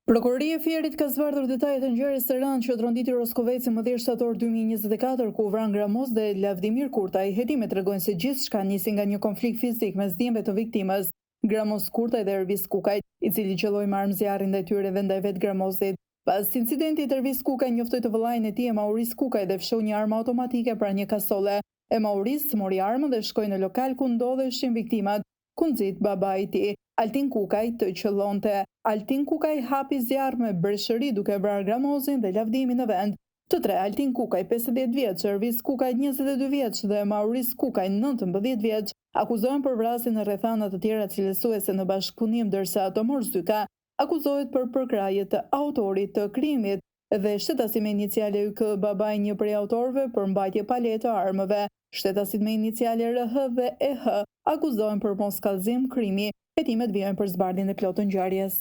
Prokuroria e Fierit ka zbardhur detajet e ngjarjes së rëndë që tronditi Roskoveci më 10 shtator 2024 ku vran Gramos dhe Lavdimir Kurtaj. Hetimet tregojnë se gjithçka nisi nga një konflikt fizik mes djemve të viktimës, Gramos Kurtaj dhe Ervis Kukaj, i cili qelloi me armë zjarri ndaj tyre dhe ndaj vet Gramosit. Pas incidentit, Ervis Kukaj njoftoi të vëllain e tij Mauris Kukaj dhe fshoi një armë automatike pranë një kasole. Mauris mori armën dhe shkoi në lokal ku ndodheshin viktimat, ku nxit babai i tij, Altin Kukaj, të qellonte. Altin Kukaj hapi zjarr me breshëri duke vrarë Gramosin dhe Lavdimin në vend. Të tre, Altin Kukaj 50 vjeç, Ervis Kukaj 22 vjeç dhe Mauris Kukaj 19 vjeç, akuzohen për vrasjen në rrethana të tjera cilësuese në bashkëpunim, ndërsa Tomor Zyka akuzohet për përkrahje të autorit të krimit dhe shtetasit me iniciale YK, babai një prej autorëve, për mbajtje pa leje të armëve. Shtetasit me iniciale RH dhe EH akuzohen për moskallëzim krimi. Hetimet vijnë për zbardhjen e plotë të ngjarjes.